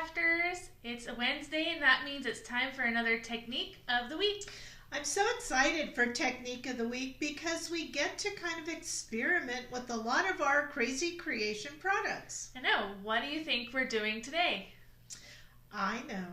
Crafters. It's a Wednesday, and that means it's time for another Technique of the Week. I'm so excited for Technique of the Week because we get to kind of experiment with a lot of our Krazy Kreation products. I know. What do you think we're doing today? I know.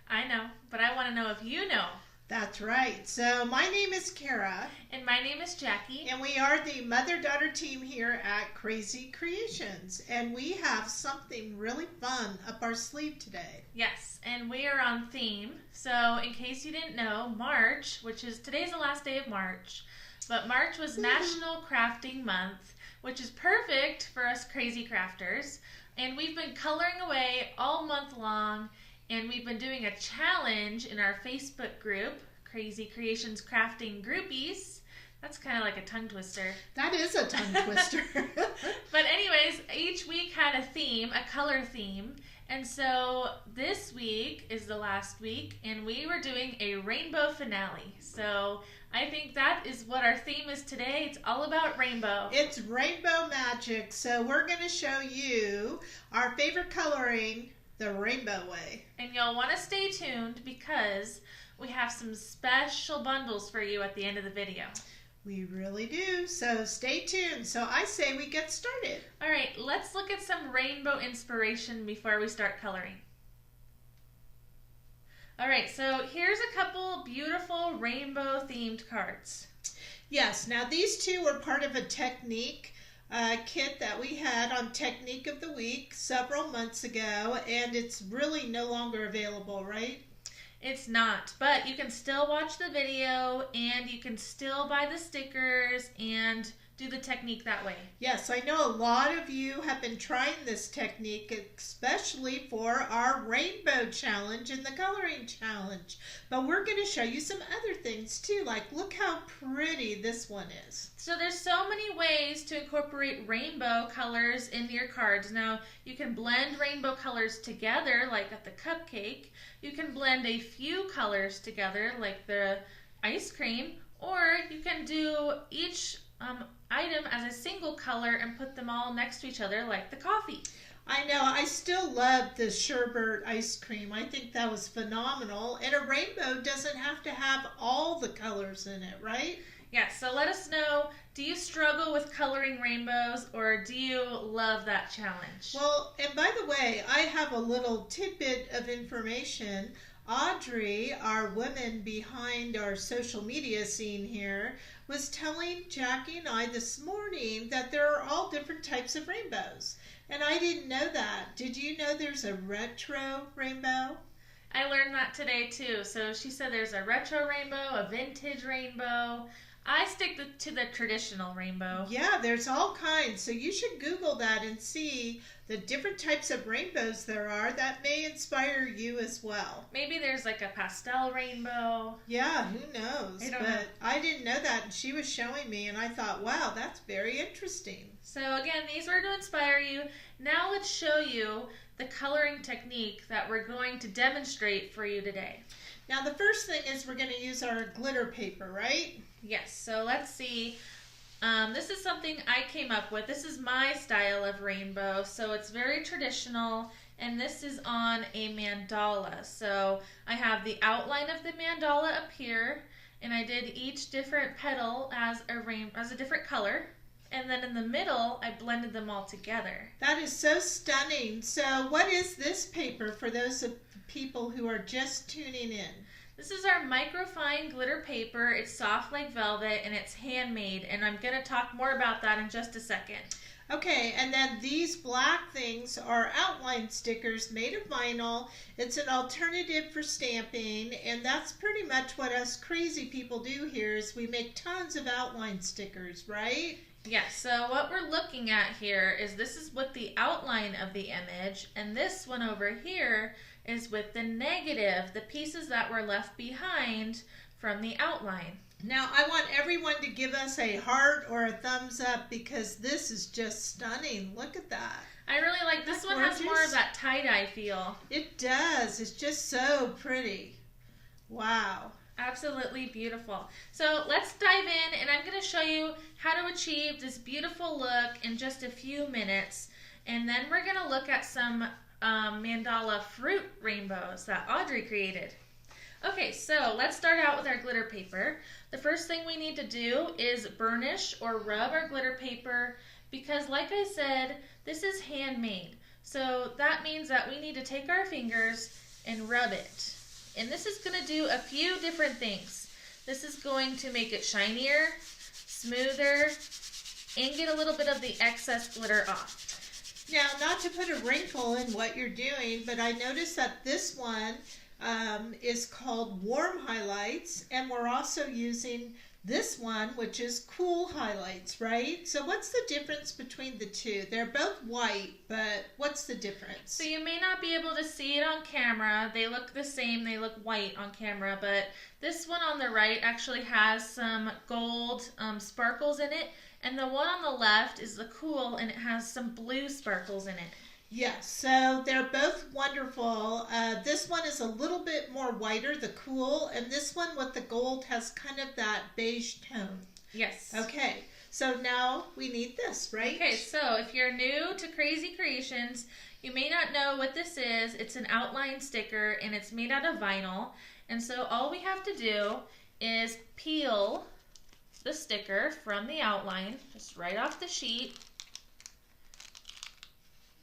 I know, but I want to know if you know. That's right. So my name is Kara. And my name is Jackie. And we are the mother-daughter team here at Krazy Kreations. And we have something really fun up our sleeve today. Yes, and we are on theme. So in case you didn't know, March, today's the last day of March, but March was National Crafting Month, which is perfect for us crazy crafters. And we've been coloring away all month long. And we've been doing a challenge in our Facebook group, Krazy Kreations Crafting Groupies. That's kind of like a tongue twister. That is a tongue twister. But anyways, each week had a theme, a color theme. And so this week is the last week, and we were doing a rainbow finale. So I think that is what our theme is today. It's all about rainbow. It's rainbow magic. So we're going to show you our favorite coloring the rainbow way. And you'll want to stay tuned because we have some special bundles for you at the end of the video. We really do. So stay tuned. So I say we get started. All right, let's look at some rainbow inspiration before we start coloring. All right, so here's a couple beautiful rainbow themed cards. Yes, now these two were part of a technique kit that we had on Technique of the Week several months ago, and it's really no longer available, right? It's not, but you can still watch the video and you can still buy the stickers and do the technique that way. Yes, I know a lot of you have been trying this technique, especially for our rainbow challenge and the coloring challenge. But we're going to show you some other things too, like look how pretty this one is. So there's so many ways to incorporate rainbow colors into your cards. Now, you can blend rainbow colors together, like at the cupcake. You can blend a few colors together, like the ice cream, or you can do each item as a single color and put them all next to each other like the coffee. I know, I still love the sherbet ice cream. I think that was phenomenal. And a rainbow doesn't have to have all the colors in it, right? Yeah, so let us know, do you struggle with coloring rainbows or do you love that challenge? Well, and by the way, I have a little tidbit of information. Audrey, our woman behind our social media scene here, was telling Jackie and I this morning that there are all different types of rainbows. And I didn't know that. Did you know there's a retro rainbow? I learned that today too. So she said there's a retro rainbow, a vintage rainbow. I stick to the traditional rainbow. Yeah, there's all kinds. So you should Google that and see the different types of rainbows there are that may inspire you as well. Maybe there's like a pastel rainbow. Yeah, who knows? I don't know. I didn't know that, and she was showing me, and I thought, wow, that's very interesting. So again, these were to inspire you. Now let's show you the coloring technique that we're going to demonstrate for you today. Now the first thing is we're going to use our glitter paper, right? Yes, so let's see. This is something I came up with. This is my style of rainbow, so it's very traditional, and this is on a mandala. So I have the outline of the mandala up here, and I did each different petal as a different color. And then in the middle, I blended them all together. That is so stunning. So what is this paper for those of people who are just tuning in? This is our microfine glitter paper. It's soft like velvet and it's handmade, and I'm going to talk more about that in just a second. Okay, and then these black things are outline stickers made of vinyl. It's an alternative for stamping, and that's pretty much what us crazy people do here is we make tons of outline stickers, right? Yes, so what we're looking at here is this is with the outline of the image, and this one over here is with the negative, the pieces that were left behind from the outline. Now, I want everyone to give us a heart or a thumbs up because this is just stunning. Look at that. I really like this one. Has more of that tie-dye feel. It does. It's just so pretty. Wow. Absolutely beautiful. So let's dive in, and I'm going to show you how to achieve this beautiful look in just a few minutes. And then we're going to look at some mandala fruit rainbows that Audrey created. Okay, so let's start out with our glitter paper. The first thing we need to do is burnish or rub our glitter paper because, like I said, this is handmade. So that means that we need to take our fingers and rub it. And this is going to do a few different things. This is going to make it shinier, smoother, and get a little bit of the excess glitter off. Now, not to put a wrinkle in what you're doing, but I noticed that this one is called warm highlights, and we're also using this one, which is cool highlights, right? So what's the difference between the two? They're both white, but what's the difference? So you may not be able to see it on camera. They look the same. They look white on camera, but this one on the right actually has some gold sparkles in it, and the one on the left is the cool, and it has some blue sparkles in it. Yes, so they're both wonderful. This one is a little bit more whiter, the cool, and this one with the gold has kind of that beige tone. Yes. Okay, so now we need this, right? Okay, so if you're new to Krazy Kreations, you may not know what this is. It's an outline sticker, and it's made out of vinyl. And so all we have to do is peel the sticker from the outline, just right off the sheet.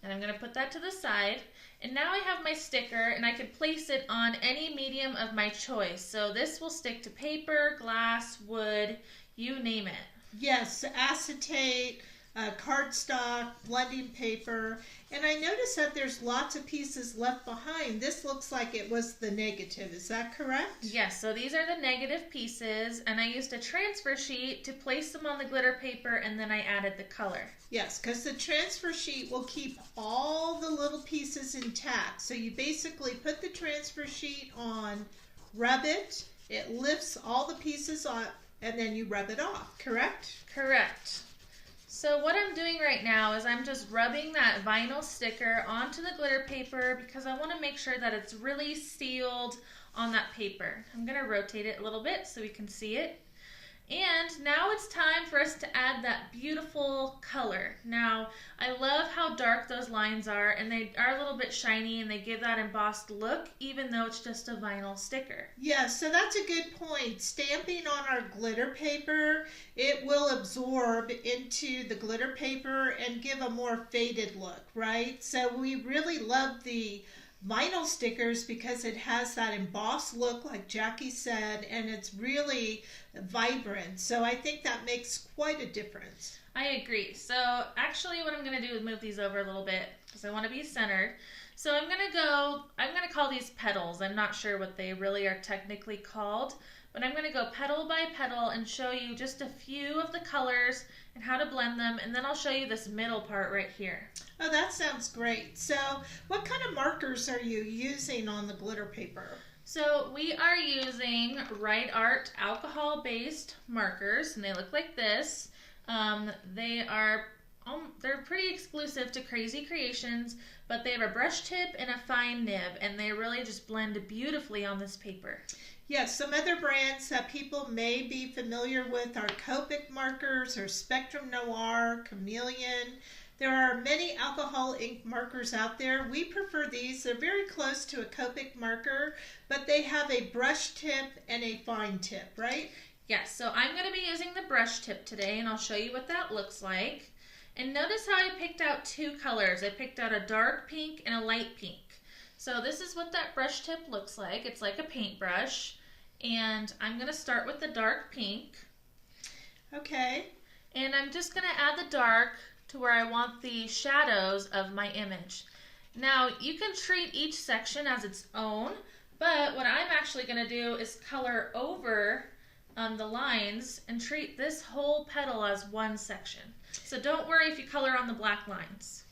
And I'm going to put that to the side. And now I have my sticker, and I can place it on any medium of my choice. So this will stick to paper, glass, wood, you name it. Yes, acetate, cardstock, blending paper. And I noticed that there's lots of pieces left behind. This looks like it was the negative. Is that correct? Yes, so these are the negative pieces, and I used a transfer sheet to place them on the glitter paper, and then I added the color. Yes, because the transfer sheet will keep all the little pieces intact. So you basically put the transfer sheet on, rub it, it lifts all the pieces up, and then you rub it off, correct? Correct. So what I'm doing right now is I'm just rubbing that vinyl sticker onto the glitter paper because I want to make sure that it's really sealed on that paper. I'm going to rotate it a little bit so we can see it. And now it's time for us to add that beautiful color. Now, I love how dark those lines are, and they are a little bit shiny, and they give that embossed look, even though it's just a vinyl sticker. Yes, so that's a good point. Stamping on our glitter paper, it will absorb into the glitter paper and give a more faded look, right? So we really love the vinyl stickers because it has that embossed look like Jackie said, and it's really vibrant. So I think that makes quite a difference. I agree. So actually what I'm going to do is move these over a little bit because I want to be centered. So I'm going to call these petals. I'm not sure what they really are technically called, but I'm going to go petal by petal and show you just a few of the colors and how to blend them, and then I'll show you this middle part right here. Oh, that sounds great. So what kind of markers are you using on the glitter paper? So we are using Right Art alcohol-based markers, and they look like this. They're pretty exclusive to Krazy Kreations, but they have a brush tip and a fine nib, and they really just blend beautifully on this paper. Yes, some other brands that people may be familiar with are Copic markers or Spectrum Noir, Chameleon. There are many alcohol ink markers out there. We prefer these. They're very close to a Copic marker, but they have a brush tip and a fine tip, right? Yes, so I'm going to be using the brush tip today, and I'll show you what that looks like. And notice how I picked out two colors. I picked out a dark pink and a light pink. So this is what that brush tip looks like. It's like a paintbrush. And I'm going to start with the dark pink. Okay. And I'm just going to add the dark to where I want the shadows of my image. Now, you can treat each section as its own, but what I'm actually going to do is color over the lines and treat this whole petal as one section. So don't worry if you color on the black lines.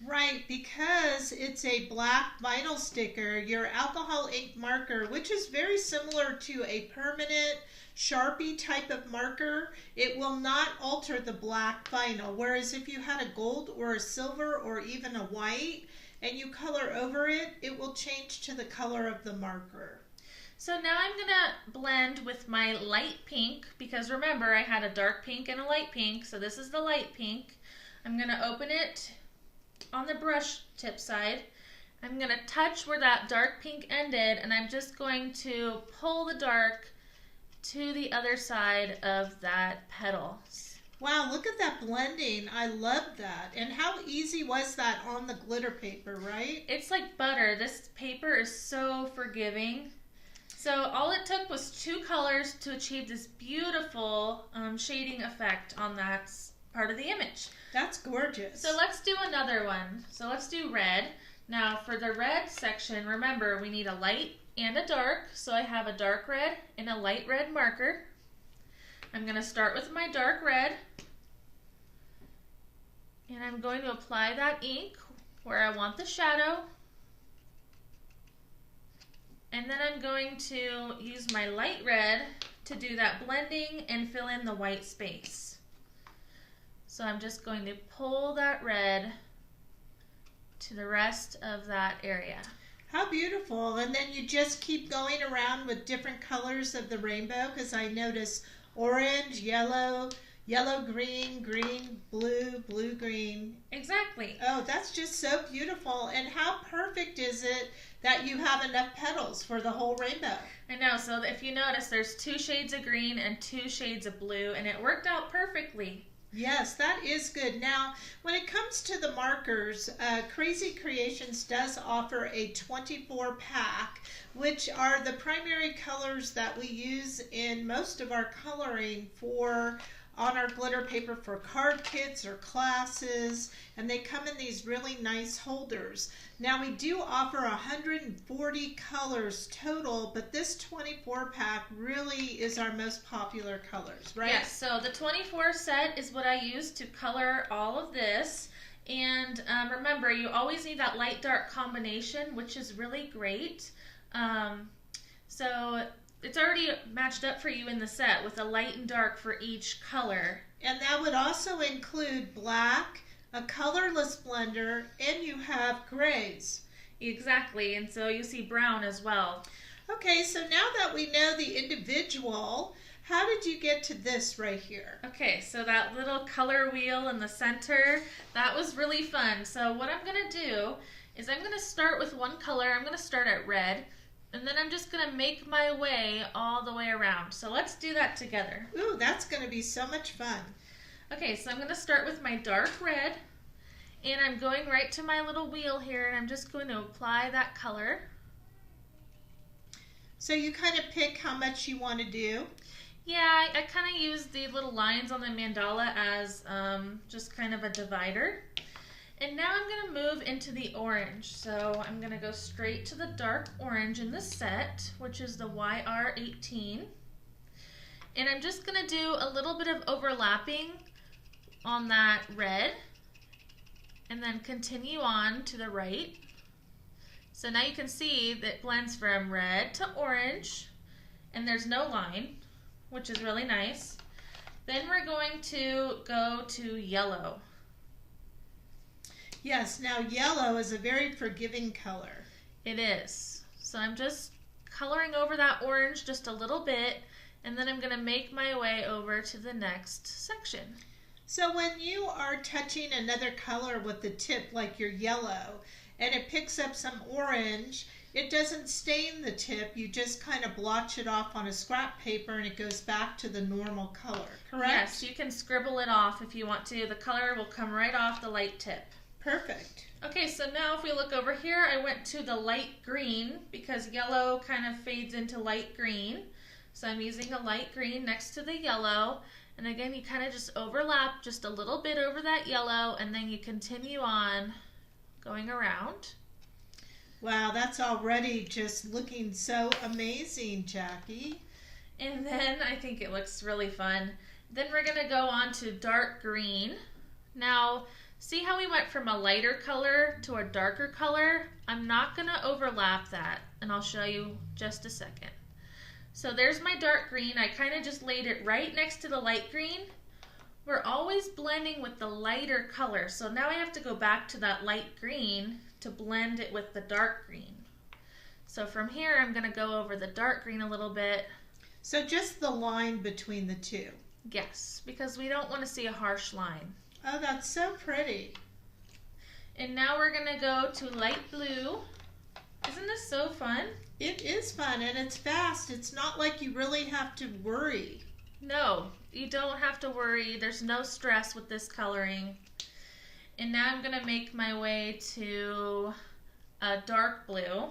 Right, because it's a black vinyl sticker, your alcohol ink marker, which is very similar to a permanent Sharpie type of marker, it will not alter the black vinyl. Whereas if you had a gold or a silver or even a white and you color over it, it will change to the color of the marker. So now I'm going to blend with my light pink, because remember I had a dark pink and a light pink, so this is the light pink. I'm going to open it on the brush tip side, I'm going to touch where that dark pink ended, and I'm just going to pull the dark to the other side of that petal. Wow, look at that blending. I love that. And how easy was that on the glitter paper, right? It's like butter. This paper is so forgiving. So all it took was 2 colors to achieve this beautiful shading effect on that part of the image. That's gorgeous. So let's do another one. So let's do red. Now for the red section, remember we need a light and a dark. So I have a dark red and a light red marker. I'm going to start with my dark red, and I'm going to apply that ink where I want the shadow, and then I'm going to use my light red to do that blending and fill in the white space. So I'm just going to pull that red to the rest of that area. How beautiful. And then you just keep going around with different colors of the rainbow, because I notice orange, yellow, yellow, green, green, blue, blue, green. Exactly. Oh, that's just so beautiful. And how perfect is it that you have enough petals for the whole rainbow? I know. So if you notice, there's 2 shades of green and 2 shades of blue, and it worked out perfectly. Yes, that is good. Now, when it comes to the markers, Krazy Kreations does offer a 24 pack, which are the primary colors that we use in most of our coloring on our glitter paper for card kits or classes, and they come in these really nice holders. Now we do offer 140 colors total, but this 24 pack really is our most popular colors, right? Yes, so the 24 set is what I use to color all of this. And remember, you always need that light-dark combination, which is really great. So it's already matched up for you in the set with a light and dark for each color. And that would also include black, a colorless blender, and you have grays. Exactly, and so you see brown as well. Okay, so now that we know the individual, how did you get to this right here? Okay, so that little color wheel in the center, that was really fun. So what I'm going to do is I'm going to start with one color. I'm going to start at red, and then I'm just going to make my way all the way around. So let's do that together. Ooh, that's going to be so much fun. Okay, so I'm going to start with my dark red, and I'm going right to my little wheel here, and I'm just going to apply that color. So you kind of pick how much you want to do? Yeah, I kind of use the little lines on the mandala as just kind of a divider. And now I'm going to move into the orange. So I'm going to go straight to the dark orange in the set, which is the YR18. And I'm just going to do a little bit of overlapping on that red, and then continue on to the right. So now you can see that it blends from red to orange, and there's no line, which is really nice. Then we're going to go to yellow. Yes, now yellow is a very forgiving color. It is. So I'm just coloring over that orange just a little bit, and then I'm going to make my way over to the next section. So when you are touching another color with the tip, like your yellow, and it picks up some orange, it doesn't stain the tip. You just kind of blotch it off on a scrap paper, and it goes back to the normal color, correct? Yes, you can scribble it off if you want to. The color will come right off the light tip. Perfect. Okay, so now if we look over here, I went to the light green because yellow kind of fades into light green. So I'm using a light green next to the yellow. And again, you kind of just overlap just a little bit over that yellow, and then you continue on going around. Wow, that's already just looking so amazing, Jackie. And then I think it looks really fun. Then we're going to go on to dark green. Now, see how we went from a lighter color to a darker color? I'm not going to overlap that, and I'll show you just a second. So there's my dark green. I kind of just laid it right next to the light green. We're always blending with the lighter color. So now I have to go back to that light green to blend it with the dark green. So from here, I'm going to go over the dark green a little bit. So just the line between the two. Yes, because we don't want to see a harsh line. Oh, that's so pretty. And now we're gonna go to light blue. Isn't this so fun? It is fun and it's fast. It's not like you really have to worry. No, you don't have to worry. There's no stress with this coloring. And now I'm gonna make my way to a dark blue.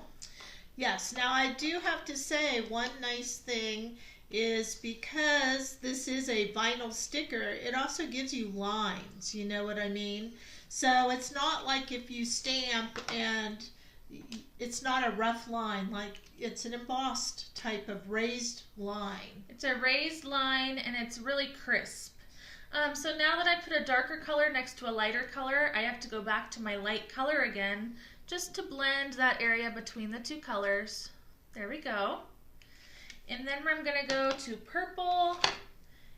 Yes, now I do have to say one nice thing is because this is a vinyl sticker, it also gives you lines, you know what I mean? So it's not like if you stamp and it's not a rough line, like it's an embossed type of raised line. It's a raised line and it's really crisp. So now that I put a darker color next to a lighter color, I have to go back to my light color again just to blend that area between the two colors. There we go. And then I'm going to go to purple.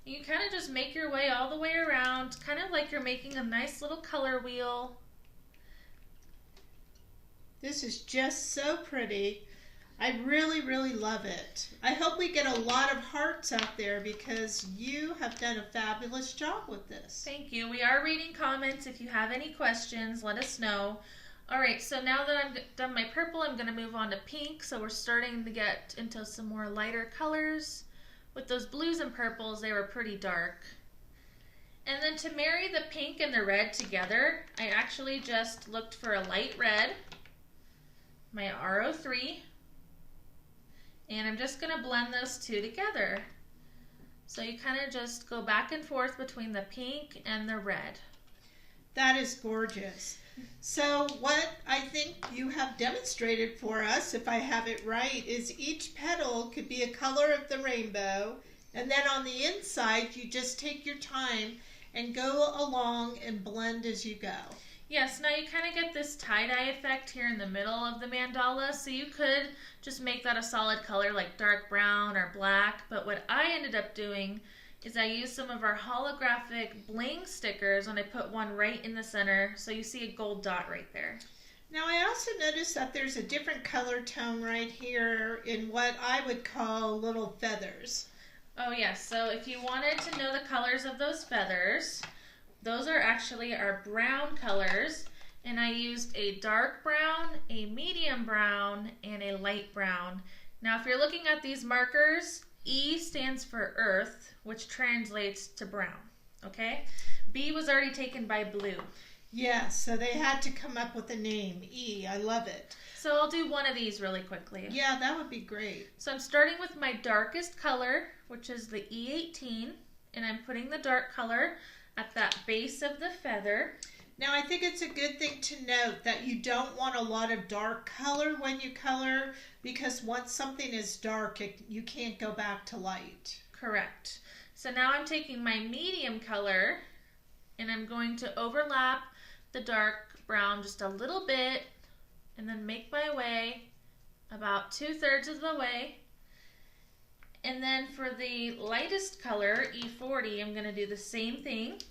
You kind of just make your way all the way around, kind of like you're making a nice little color wheel. This is just so pretty. I really, really love it. I hope we get a lot of hearts out there because you have done a fabulous job with this. Thank you. We are reading comments. If you have any questions, let us know. All right, so now that I'm done my purple, I'm going to move on to pink. So we're starting to get into some more lighter colors. With those blues and purples, they were pretty dark. And then to marry the pink and the red together, I actually just looked for a light red, my R03, and I'm just going to blend those two together. So you kind of just go back and forth between the pink and the red. That is gorgeous. So what I think you have demonstrated for us, if I have it right, is each petal could be a color of the rainbow, and then on the inside you just take your time and go along and blend as you go. Yes, now you kind of get this tie-dye effect here in the middle of the mandala, so you could just make that a solid color like dark brown or black, but what I ended up doing is I used some of our holographic bling stickers and I put one right in the center, so you see a gold dot right there. Now I also noticed that there's a different color tone right here in what I would call little feathers. Oh yes, so if you wanted to know the colors of those feathers, those are actually our brown colors, and I used a dark brown, a medium brown, and a light brown. Now if you're looking at these markers, E stands for earth, which translates to brown, okay? B was already taken by blue. Yes, so they had to come up with a name, E. I love it. So I'll do one of these really quickly. Yeah, that would be great. So I'm starting with my darkest color, which is the E18, and I'm putting the dark color at that base of the feather. Now I think it's a good thing to note that you don't want a lot of dark color when you color, because once something is dark, you can't go back to light. Correct. So now I'm taking my medium color and I'm going to overlap the dark brown just a little bit and then make my way about 2/3 of the way. And then for the lightest color, E40, I'm going to do the same thing.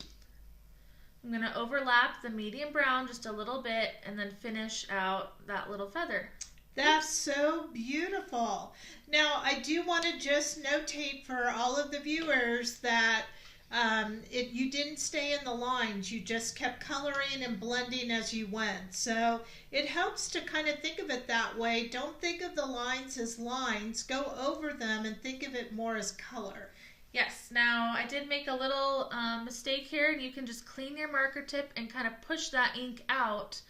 I'm going to overlap the medium brown just a little bit and then finish out that little feather. That's so beautiful. Now, I do want to just notate for all of the viewers that you didn't stay in the lines. You just kept coloring and blending as you went. So it helps to kind of think of it that way. Don't think of the lines as lines. Go over them and think of it more as color. Yes, now I did make a little mistake here, and you can just clean your marker tip and kind of push that ink out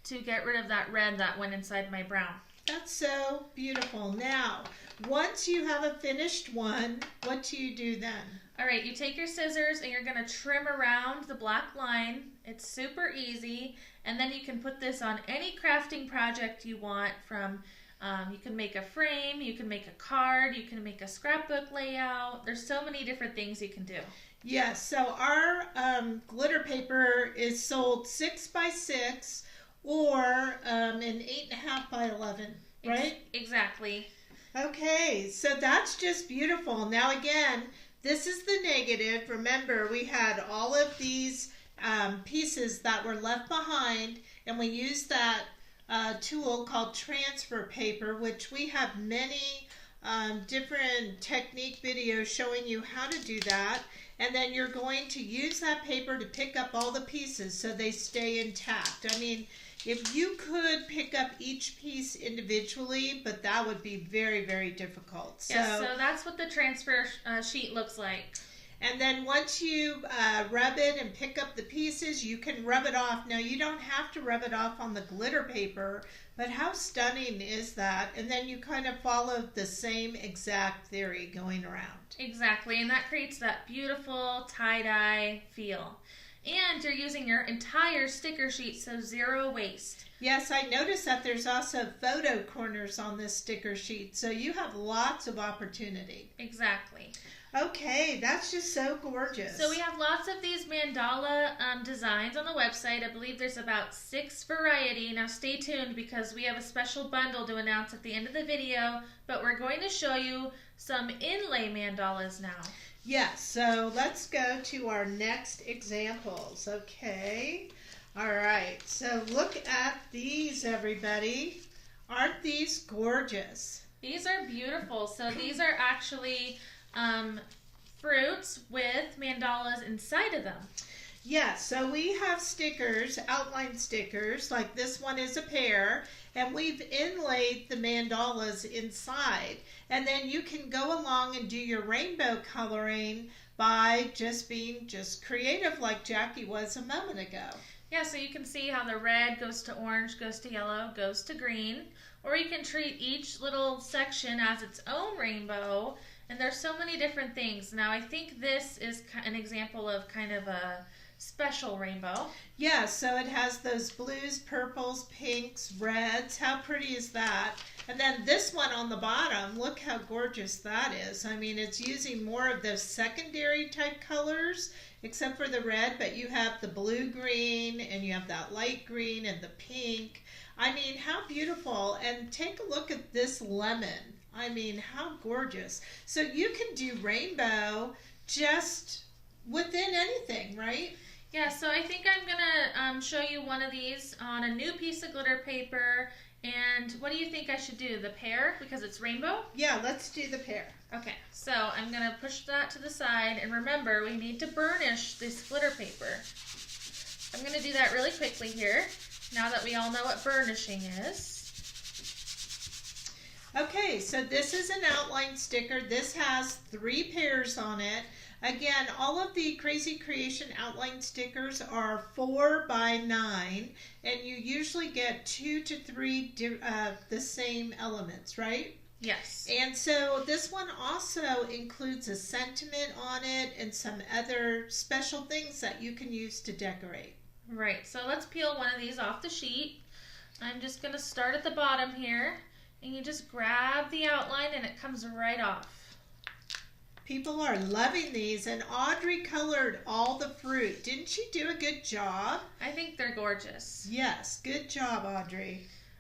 to get rid of that red that went inside my brown. That's so beautiful. Now, once you have a finished one, what do you do then? All right, you take your scissors and you're going to trim around the black line. It's super easy, and then you can put this on any crafting project you want. From you can make a frame, you can make a card, you can make a scrapbook layout. There's so many different things you can do. Yes, so our glitter paper is sold 6 by 6 or an 8.5 by 11, right? Exactly. Okay, so that's just beautiful. Now again, this is the negative. Remember, we had all of these pieces that were left behind, and we used that tool called transfer paper, which we have many different technique videos showing you how to do that. and then you're going to use that paper to pick up all the pieces so they stay intact. I mean, if you could pick up each piece individually, but that would be very, very difficult. Yeah, so that's what the transfer sheet looks like. And then once you rub it and pick up the pieces, you can rub it off. Now, you don't have to rub it off on the glitter paper, but how stunning is that? And then you kind of follow the same exact theory going around. Exactly, and that creates that beautiful tie-dye feel. And you're using your entire sticker sheet, so zero waste. Yes, I noticed that there's also photo corners on this sticker sheet, so you have lots of opportunity. Exactly. Okay, that's just so gorgeous. So we have lots of these mandala designs on the website. I believe there's about 6 variety. Now stay tuned because we have a special bundle to announce at the end of the video, but we're going to show you some inlay mandalas now. Yes, so let's go to our next examples, okay? All right, so look at these, everybody. Aren't these gorgeous? These are beautiful. So these are actually fruits with mandalas inside of them. Yes, so we have stickers, outline stickers, like this one is a pear, and we've inlaid the mandalas inside. And then you can go along and do your rainbow coloring by just being creative like Jackie was a moment ago. Yeah, so you can see how the red goes to orange, goes to yellow, goes to green. Or you can treat each little section as its own rainbow. And there's so many different things. Now, I think this is an example of kind of a special rainbow. Yeah, so it has those blues, purples, pinks, reds. How pretty is that? And then this one on the bottom, look how gorgeous that is. I mean, it's using more of those secondary type colors, except for the red, but you have the blue-green, and you have that light green and the pink. I mean, how beautiful. And take a look at this lemon. I mean, how gorgeous. So you can do rainbow just within anything, right? Yeah, so I think I'm going to show you one of these on a new piece of glitter paper. And what do you think I should do? The pear, because it's rainbow? Yeah, let's do the pear. Okay, so I'm going to push that to the side. And remember, we need to burnish this glitter paper. I'm going to do that really quickly here, now that we all know what burnishing is. Okay, so this is an outline sticker. This has 3 pears on it. Again, all of the Krazy Kreation outline stickers are 4 by 9, and you usually get 2 to 3 the same elements, right? Yes. And so this one also includes a sentiment on it and some other special things that you can use to decorate. Right, so let's peel one of these off the sheet. I'm just going to start at the bottom here, and you just grab the outline and it comes right off. People are loving these, and Audrey colored all the fruit. Didn't she do a good job? I think they're gorgeous. Yes, good job, Audrey.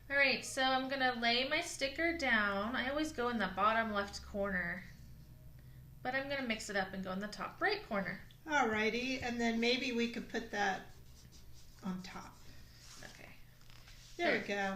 All right, so I'm going to lay my sticker down. I always go in the bottom left corner, but I'm going to mix it up and go in the top right corner. Alrighty, and then maybe we could put that on top. Okay. There we go.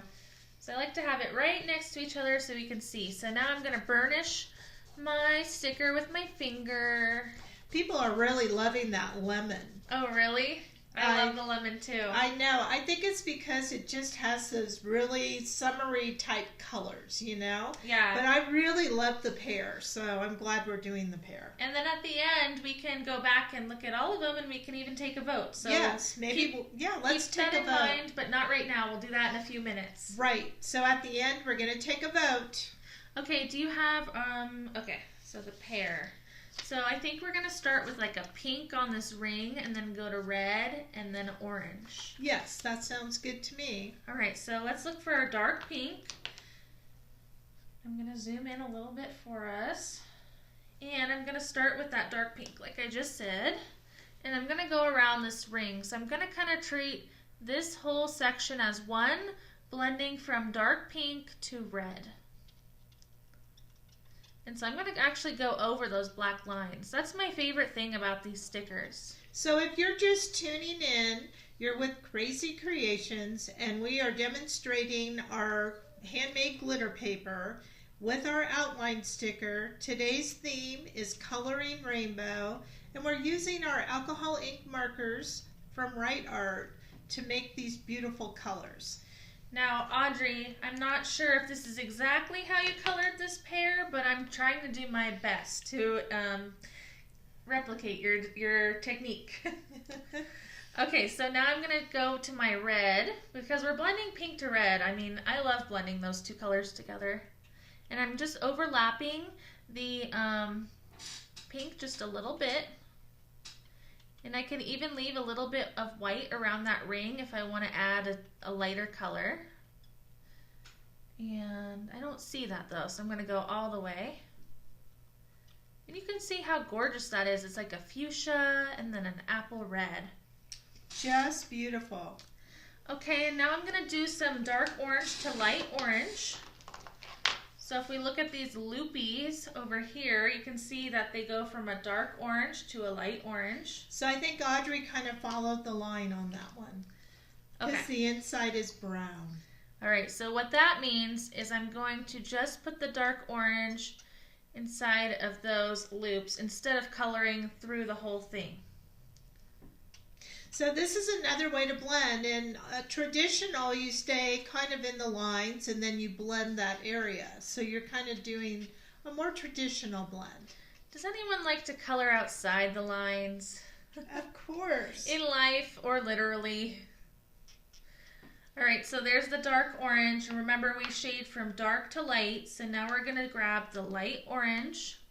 So I like to have it right next to each other so we can see. So now I'm going to burnish my sticker with my finger. People are really loving that lemon. Oh, really? I love the lemon too. I know. I think it's because it just has those really summery type colors, you know? Yeah. But I really love the pear, so I'm glad we're doing the pear. And then at the end, we can go back and look at all of them, and we can even take a vote. So yes, maybe. Let's take a vote. Keep that in mind, but not right now. We'll do that in a few minutes. Right. So at the end, we're going to take a vote. Okay. Do you have Okay. So the pear. So I think we're going to start with like a pink on this ring and then go to red and then orange. Yes, that sounds good to me. All right, so let's look for a dark pink. I'm going to zoom in a little bit for us. And I'm going to start with that dark pink like I just said. And I'm going to go around this ring. So I'm going to kind of treat this whole section as one, blending from dark pink to red. And so I'm going to actually go over those black lines. That's my favorite thing about these stickers. So if you're just tuning in, you're with Krazy Kreations, and we are demonstrating our handmade glitter paper. with our outline sticker. Today's theme is Coloring Rainbow, and we're using our alcohol ink markers from Right Art to make these beautiful colors. Now, Audrey, I'm not sure if this is exactly how you colored this pear, but I'm trying to do my best to replicate your technique. Okay, so now I'm going to go to my red, because we're blending pink to red. I mean, I love blending those two colors together. And I'm just overlapping the pink just a little bit. And I can even leave a little bit of white around that ring if I want to add a lighter color. And I don't see that though, so I'm going to go all the way. And you can see how gorgeous that is. It's like a fuchsia and then an apple red. Just beautiful. Okay, and now I'm going to do some dark orange to light orange. So if we look at these loopies over here, you can see that they go from a dark orange to a light orange. So I think Audrey kind of followed the line on that one. Okay. Because the inside is brown. All right, so what that means is I'm going to just put the dark orange inside of those loops instead of coloring through the whole thing. So this is another way to blend. In traditional, you stay kind of in the lines and then you blend that area. So you're kind of doing a more traditional blend. Does anyone like to color outside the lines? Of course. In life or literally. All right, so there's the dark orange. And remember, we shade from dark to light. So now we're going to grab the light orange.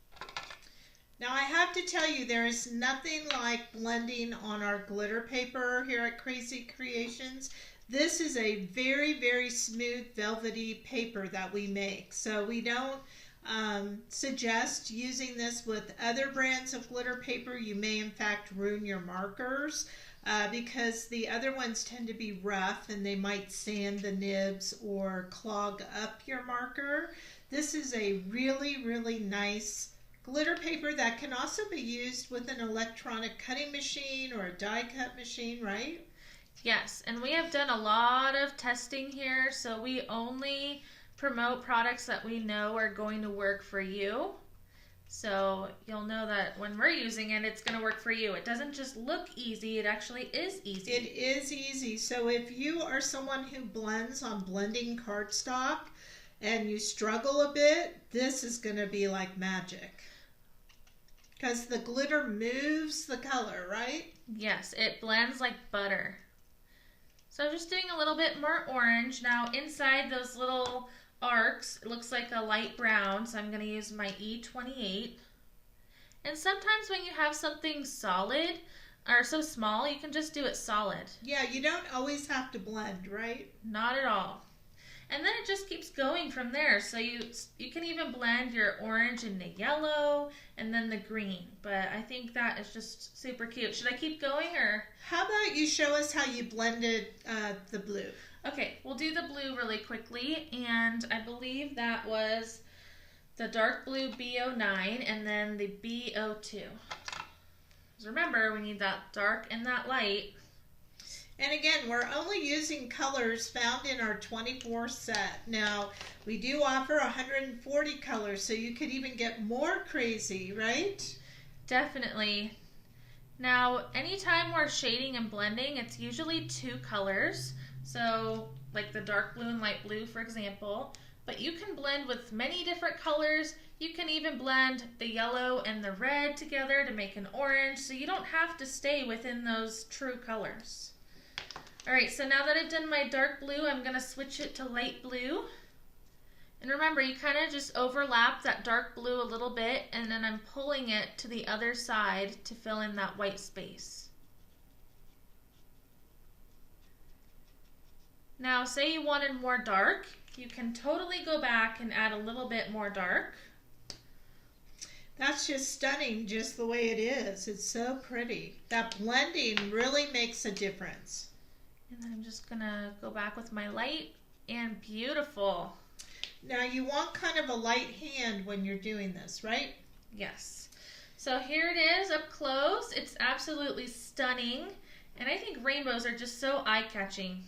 Now I have to tell you, there is nothing like blending on our glitter paper here at Krazy Kreations. This is a very, very smooth, velvety paper that we make. So we don't suggest using this with other brands of glitter paper. You may in fact ruin your markers because the other ones tend to be rough and they might sand the nibs or clog up your marker. This is a really, really nice glitter paper that can also be used with an electronic cutting machine or a die cut machine, right? Yes, and we have done a lot of testing here, so we only promote products that we know are going to work for you. So you'll know that when we're using it, it's going to work for you. It doesn't just look easy, it actually is easy. It is easy. So if you are someone who blends on blending cardstock and you struggle a bit, this is going to be like magic. Because the glitter moves the color, right? Yes, it blends like butter. So I'm just doing a little bit more orange. Now inside those little arcs, it looks like a light brown, so I'm going to use my E28. And sometimes when you have something solid or so small, you can just do it solid. Yeah, you don't always have to blend, right? Not at all. And then it just keeps going from there. So you can even blend your orange and the yellow and then the green. But I think that is just super cute. Should I keep going or? How about you show us how you blended the blue? Okay, we'll do the blue really quickly. And I believe that was the dark blue B09 and then the B02. Because remember, we need that dark and that light. And again, we're only using colors found in our 24 set. Now, we do offer 140 colors, so you could even get more crazy, right? Definitely. Now, anytime we're shading and blending, it's usually two colors. So, like the dark blue and light blue, for example. But you can blend with many different colors. You can even blend the yellow and the red together to make an orange. So you don't have to stay within those true colors. Alright, so now that I've done my dark blue, I'm going to switch it to light blue. And remember, you kind of just overlap that dark blue a little bit, and then I'm pulling it to the other side to fill in that white space. Now, say you wanted more dark, you can totally go back and add a little bit more dark. That's just stunning, just the way it is. It's so pretty. That blending really makes a difference. And then I'm just going to go back with my light, and beautiful. Now you want kind of a light hand when you're doing this, right? Yes. So here it is up close. It's absolutely stunning. And I think rainbows are just so eye-catching.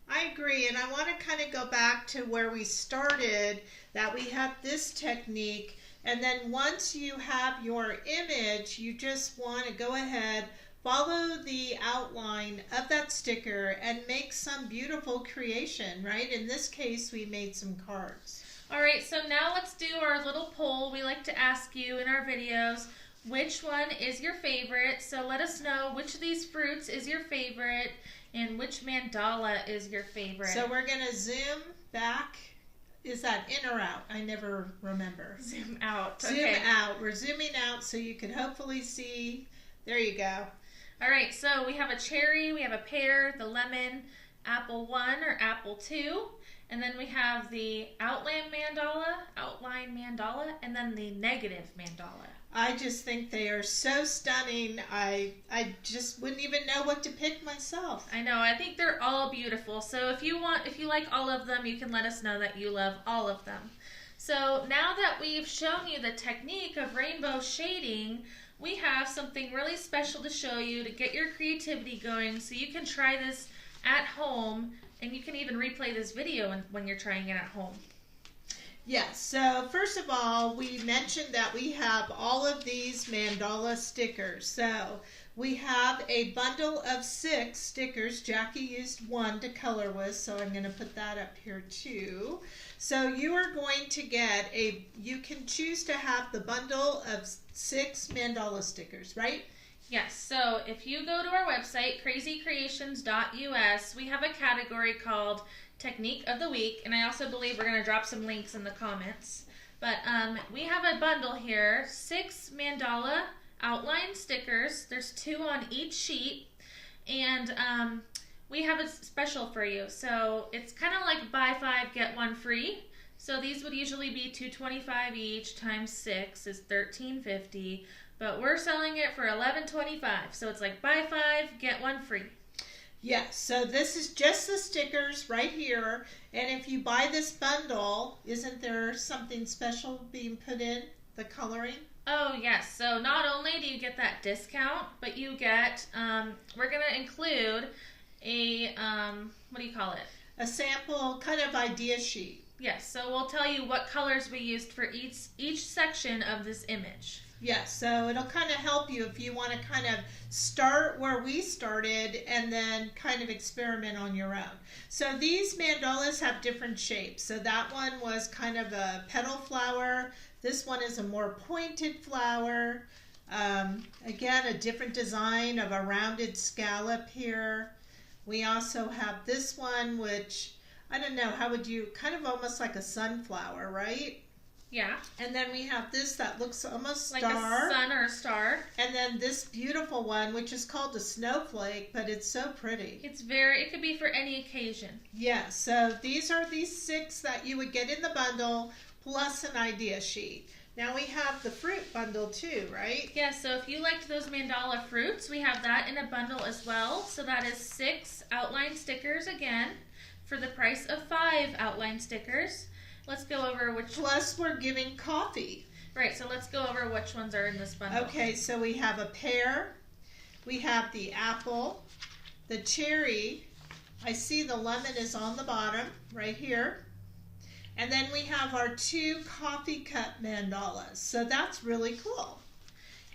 I agree, and I want to kind of go back to where we started, that we have this technique, and then once you have your image, you just want to go ahead, follow the outline of that sticker, and make some beautiful creation, right? In this case, we made some cards. All right, so now let's do our little poll. We like to ask you in our videos, which one is your favorite? So let us know which of these fruits is your favorite and which mandala is your favorite. So we're going to zoom back. Is that in or out? I never remember. Zoom out. Zoom okay. out. We're zooming out so you can hopefully see. There you go. All right, so we have a cherry, we have a pear, the lemon, apple 1 or apple 2, and then we have the outline mandala, and then the negative mandala. I just think they are so stunning. I just wouldn't even know what to pick myself. I know. I think they're all beautiful. So if you like all of them, you can let us know that you love all of them. So now that we've shown you the technique of rainbow shading, we have something really special to show you to get your creativity going so you can try this at home, and you can even replay this video when you're trying it at home. Yes, so first of all, we mentioned that we have all of these mandala stickers. So we have a bundle of 6 stickers. Jackie used 1 to color with, so I'm going to put that up here too. So you are going to get you can choose to have the bundle of 6 mandala stickers, right? Yes, so if you go to our website, krazycreations.us, we have a category called Technique of the Week, and I also believe we're going to drop some links in the comments. But we have a bundle here, 6 mandala outline stickers. There's 2 on each sheet, and we have a special for you. So it's kind of like buy 5, get 1 free. So these would usually be $2.25 each times 6 is $13.50, but we're selling it for $11.25. So it's like buy 5, get 1 free. Yes, so this is just the stickers right here, and if you buy this bundle, isn't there something special being put in, the coloring? Oh yes, so not only do you get that discount, but you get, we're going to include a, what do you call it? A sample kind of idea sheet. Yes, so we'll tell you what colors we used for each section of this image. Yes, so it'll kind of help you if you want to kind of start where we started and then kind of experiment on your own. So these mandalas have different shapes. So that one was kind of a petal flower. This one is a more pointed flower. Again, a different design of a rounded scallop here. We also have this one, which, I don't know, how would you, kind of almost like a sunflower, right? Yeah. And then we have this that looks almost star. Like a sun or a star. And then this beautiful one, which is called a snowflake, but it's so pretty. It could be for any occasion. Yeah, so these are these 6 that you would get in the bundle, plus an idea sheet. Now we have the fruit bundle too, right? Yeah, so if you liked those mandala fruits, we have that in a bundle as well. So that is 6 outline stickers again, for the price of 5 outline stickers. Let's go over which... Plus we're giving coffee. Right, so let's go over which ones are in this bundle. Okay, so we have a pear, we have the apple, the cherry, I see the lemon is on the bottom, right here. And then we have our 2 coffee cup mandalas. So that's really cool.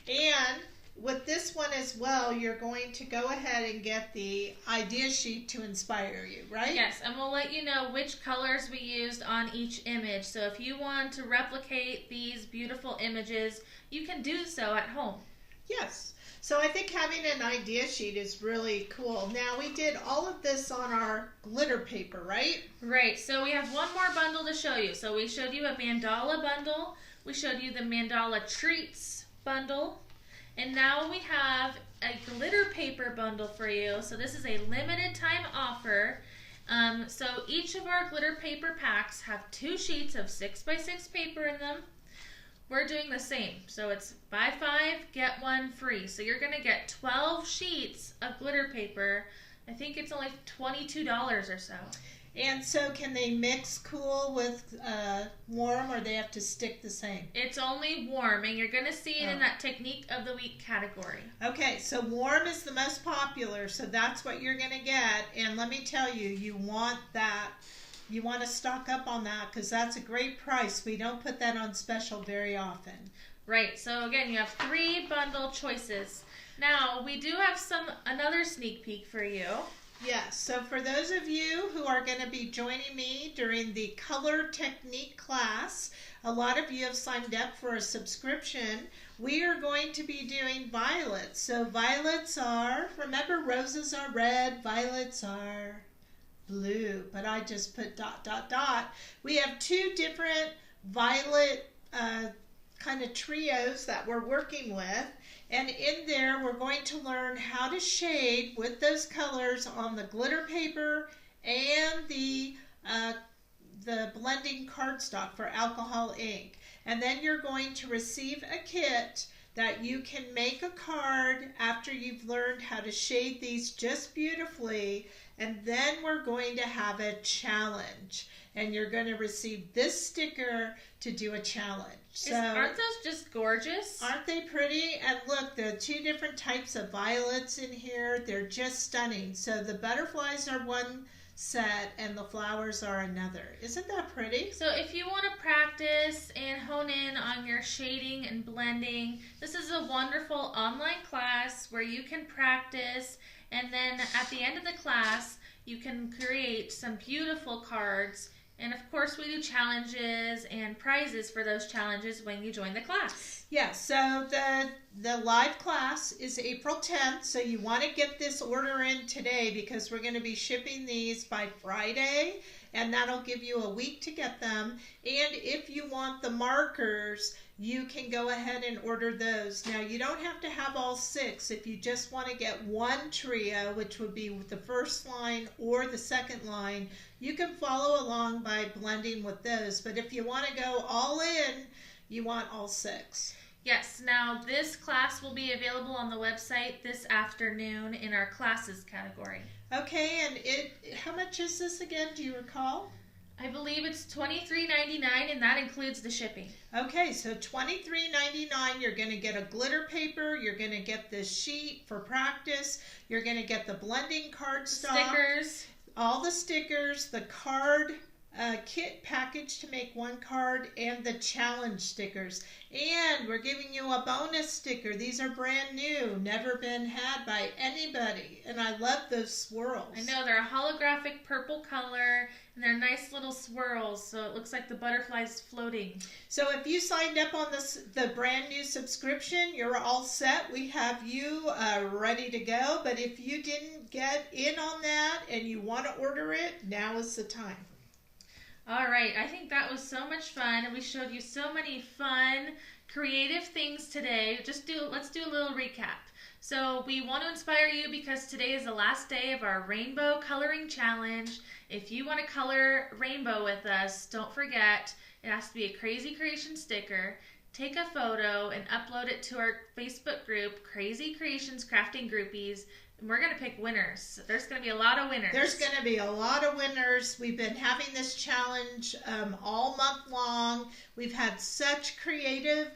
And with this one as well, you're going to go ahead and get the idea sheet to inspire you, right? Yes, and we'll let you know which colors we used on each image. So if you want to replicate these beautiful images, you can do so at home. Yes. So I think having an idea sheet is really cool. Now we did all of this on our glitter paper, right? Right, so we have one more bundle to show you. So we showed you a mandala bundle, we showed you the mandala treats bundle, and now we have a glitter paper bundle for you. So this is a limited time offer. So each of our glitter paper packs have 2 sheets of 6x6 paper in them. We're doing the same. So it's buy 5, get 1 free. So you're going to get 12 sheets of glitter paper. I think it's only $22 or so. And so can they mix cool with warm, or they have to stick the same? It's only warm, and you're going to see it in that Technique of the Week category. Okay, so warm is the most popular, so that's what you're going to get. And let me tell you, you want that. You want to stock up on that because that's a great price. We don't put that on special very often. Right, so again, you have 3 bundle choices. Now, we do have another sneak peek for you. Yes, so for those of you who are going to be joining me during the Color Technique class, a lot of you have signed up for a subscription. We are going to be doing violets. So violets are, remember roses are red, violets are blue, but I just put ... We have 2 different violet kind of trios that we're working with. And in there, we're going to learn how to shade with those colors on the glitter paper and the blending cardstock for alcohol ink. And then you're going to receive a kit that you can make a card after you've learned how to shade these just beautifully. And then we're going to have a challenge. And you're going to receive this sticker to do a challenge. So, aren't those just gorgeous? Aren't they pretty? And look, there are 2 different types of violets in here. They're just stunning. So the butterflies are one set and the flowers are another. Isn't that pretty? So if you want to practice and hone in on your shading and blending, this is a wonderful online class where you can practice, and then at the end of the class, you can create some beautiful cards. And of course, we do challenges and prizes for those challenges when you join the class. Yeah, so the live class is April 10th, so you want to get this order in today because we're going to be shipping these by Friday, and that'll give you a week to get them. And if you want the markers, you can go ahead and order those. Now, you don't have to have all 6. If you just want to get 1 trio, which would be with the first line or the second line, you can follow along by blending with those. But if you want to go all in, you want all 6. Yes, now this class will be available on the website this afternoon in our classes category. Okay, and how much is this again? Do you recall? I believe it's $23.99, and that includes the shipping. Okay, so $23.99, you're going to get a glitter paper, you're going to get this sheet for practice, you're going to get the blending cardstock, stickers, all the stickers, the card kit package to make 1 card, and the challenge stickers. And we're giving you a bonus sticker. These are brand new, never been had by anybody. And I love those swirls. I know, they're a holographic purple color, and they're nice little swirls, so it looks like the butterfly's floating. So if you signed up on the brand new subscription, you're all set. We have you ready to go. But if you didn't get in on that and you want to order it, now is the time. All right, I think that was so much fun, and we showed you so many fun, creative things today. Let's do a little recap. So we want to inspire you because today is the last day of our Rainbow Coloring Challenge. If you want to color rainbow with us, don't forget, it has to be a Krazy Kreations sticker. Take a photo and upload it to our Facebook group, Krazy Kreations Crafting Groupies. And we're going to pick winners. There's going to be a lot of winners. There's going to be a lot of winners. We've been having this challenge all month long. We've had such creative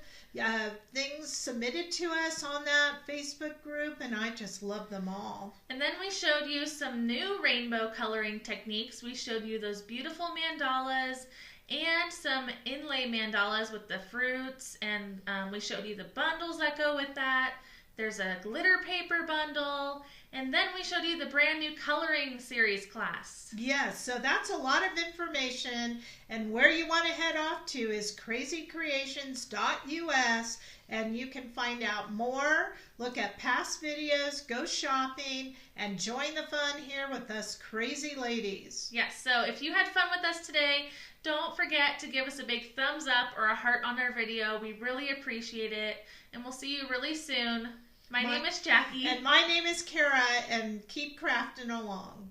things submitted to us on that Facebook group, and I just love them all. And then we showed you some new rainbow coloring techniques. We showed you those beautiful mandalas and some inlay mandalas with the fruits, and we showed you the bundles that go with that. There's a glitter paper bundle, and then we showed you the brand new coloring series class. Yes, so that's a lot of information, and where you want to head off to is crazycreations.us, and you can find out more, look at past videos, go shopping, and join the fun here with us crazy ladies. Yes, so if you had fun with us today, don't forget to give us a big thumbs up or a heart on our video. We really appreciate it, and we'll see you really soon. My name is Jackie. And my name is Kara, and keep crafting along.